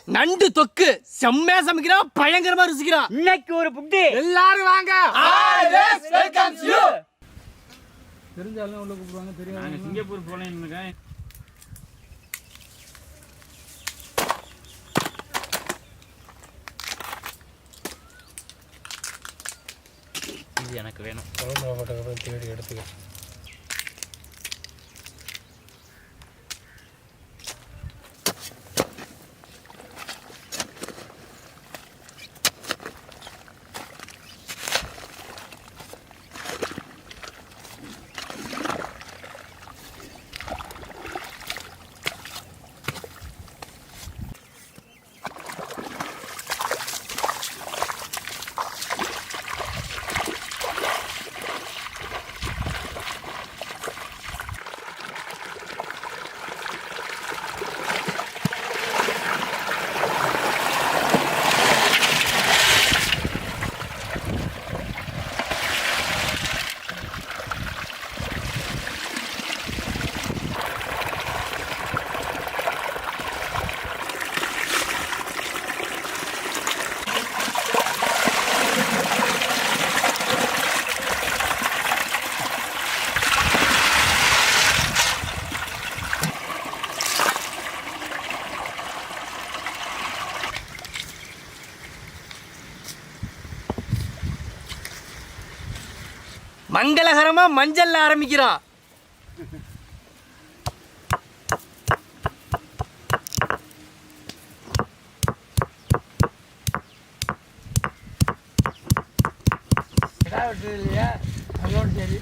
நண்டு தொக்கு செம்மையா சமைக்கிறான், பயங்கரமா ருசிக்கிறான். இன்னைக்கு ஒரு புட்டி எல்லாரும் வாங்க. தெரிஞ்சாலும் உள்ள கூப்பிடுவாங்க. தெரியும் சிங்கப்பூர் போனேன். இது எனக்கு வேணும். தேடி எடுத்துக்க. மங்களகரமா மஞ்சள்ல ஆரம்பிக்கிறோம். இல்லையா அதோட சரி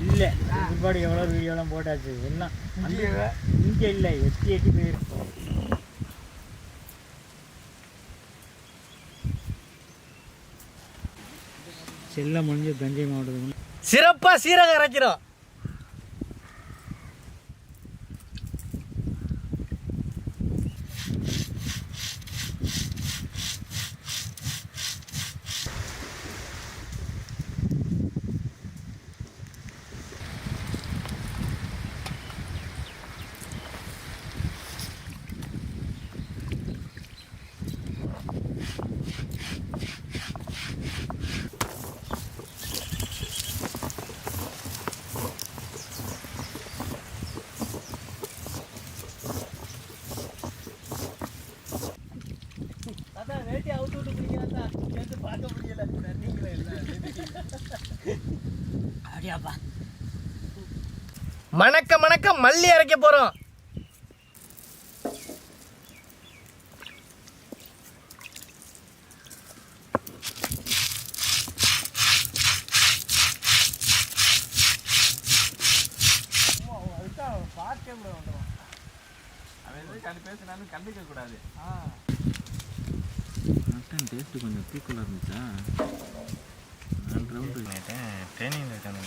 இல்லை பிற்பாடு எவ்வளோ வீடியோலாம் போட்டாச்சு. என்ன இங்கே இல்லை, எட்டி போயிருக்கோம். செல்ல முடிஞ்சு தஞ்சை மாவட்டத்துக்கு சிறப்பா சீரகம் அரைக்கிறோம். மணக்க மணக்க மல்லி அரைக்க போறோம். கண்டிக்க கூடாது. டேஸ்ட் கொஞ்சம் தூக்கலாக இருந்துச்சா? ட்ரைனிங் இருக்காங்க.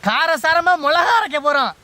காரசாரமா மிளகா அரைக்க போறோம்.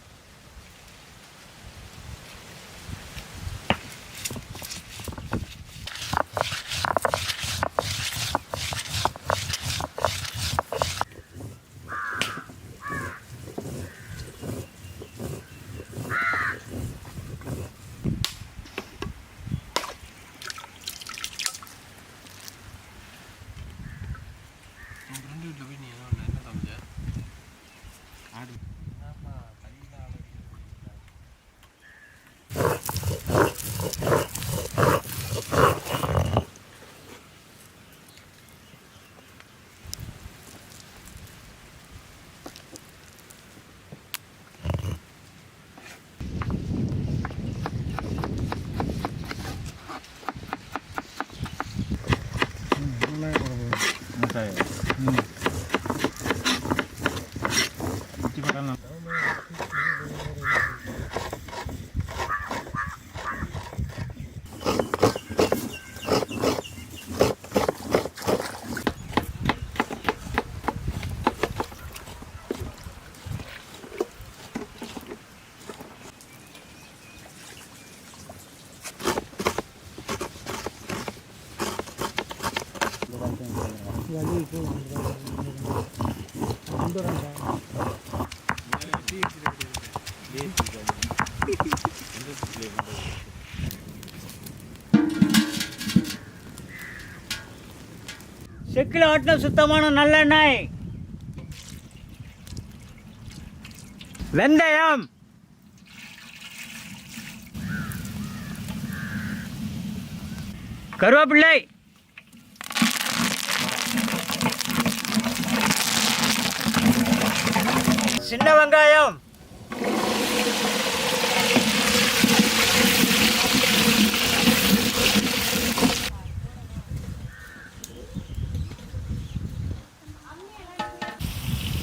செக்கில் ஆட்டின சுத்தமான நல்லெண்ணெய், வெந்தயம், கருவேப்பிள்ளை, சின்ன வெங்காயம்,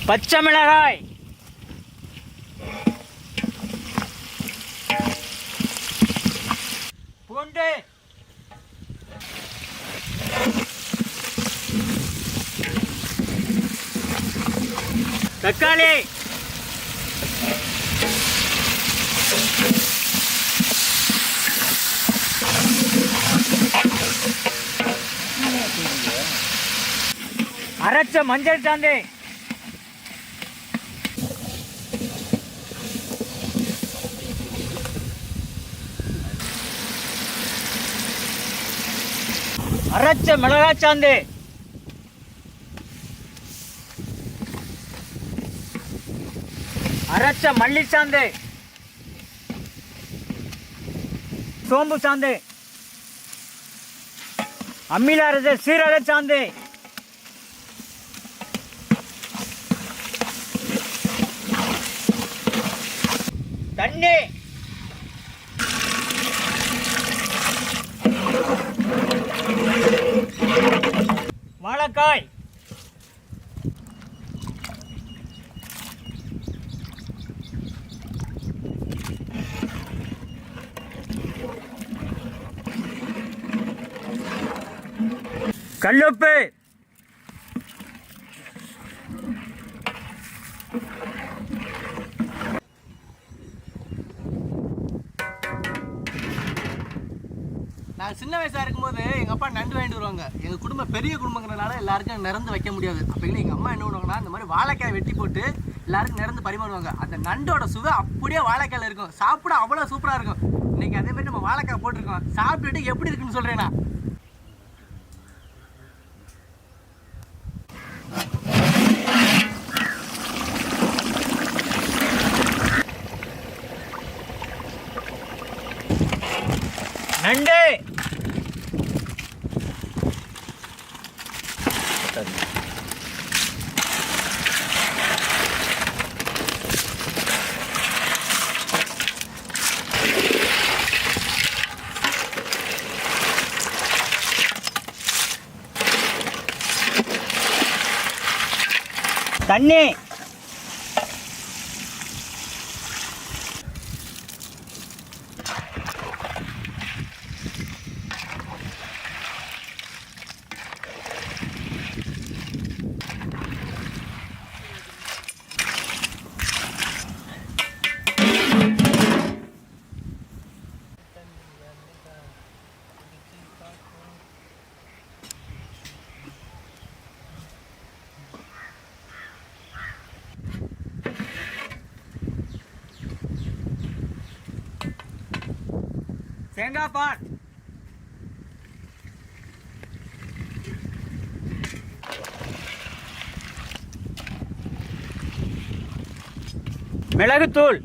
பச்சை மிளகாய், பூண்டு, தக்காளி, அரைச்ச மஞ்சள் சாந்து, அரைச்ச மிளகாய் சாந்து, அரைச்ச மல்லி சாந்து, சோம்பு சாந்து, அம்மியில் அரைச்ச சீரக சாந்து, தண்ணி, வாழைக்காய், கல்லுப்பு, நான் சின்ன வயசா இருக்கும்போது எங்கள் அப்பா நண்டு வாங்கிட்டு வருவாங்க. எங்கள் குடும்பம் பெரிய குடும்பங்கிறனால எல்லாருக்கும் நிறந்து வைக்க முடியாது. அப்போ எங்கள் அம்மா என்ன பண்ணுவாங்கன்னா இந்த மாதிரி வாழைக்காய் வெட்டி போட்டு எல்லாருக்கும் நிறந்து பரிமாறுவாங்க. அந்த நண்டோட சுவை அப்படியே வாழைக்காயில் இருக்கும். சாப்பிட அவ்வளோ சூப்பராக இருக்கும். இன்னைக்கு அதே மாதிரி நம்ம வாழைக்காய் போட்டிருக்கோம். சாப்பிட்டுட்டு எப்படி இருக்குன்னு சொல்கிறேன்னா, நண்டு, தண்ணி, தேங்காய் பால், மிளகுத்தூள்,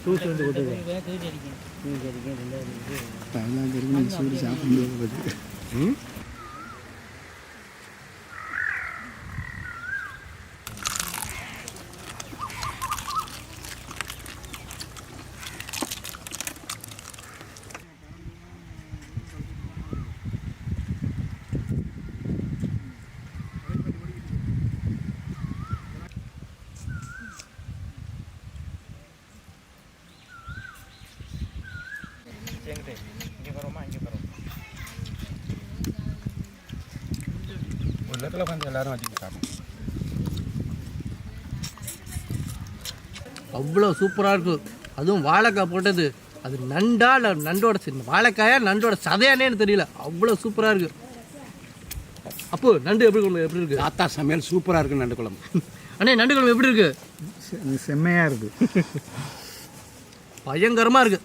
தூசு வந்து கொட்டுது. சூடு சாப்பிட முடியாது. என்கிட்ட தரோமா இங்கே தரோம் ஒரு இடத்துல உட்காந்து எல்லாரும் வச்சுக்கிட்டு சாப்பிடும். அவ்வளோ சூப்பராக இருக்கும். அதுவும் வாழைக்காய் போட்டது. அது நண்டா இல்லை நண்டோட வாழைக்காயா நண்டோட சதையானேன்னு தெரியல. அவ்வளோ சூப்பராக இருக்குது. அப்போ நண்டு எப்படி இருக்குது? தாத்தா சமையல் சூப்பராக இருக்குது நண்டு குழம்பு. அண்ணே நண்டு குழம்பு எப்படி இருக்குது? செம்மையாக இருக்குது. பயங்கரமாக இருக்குது.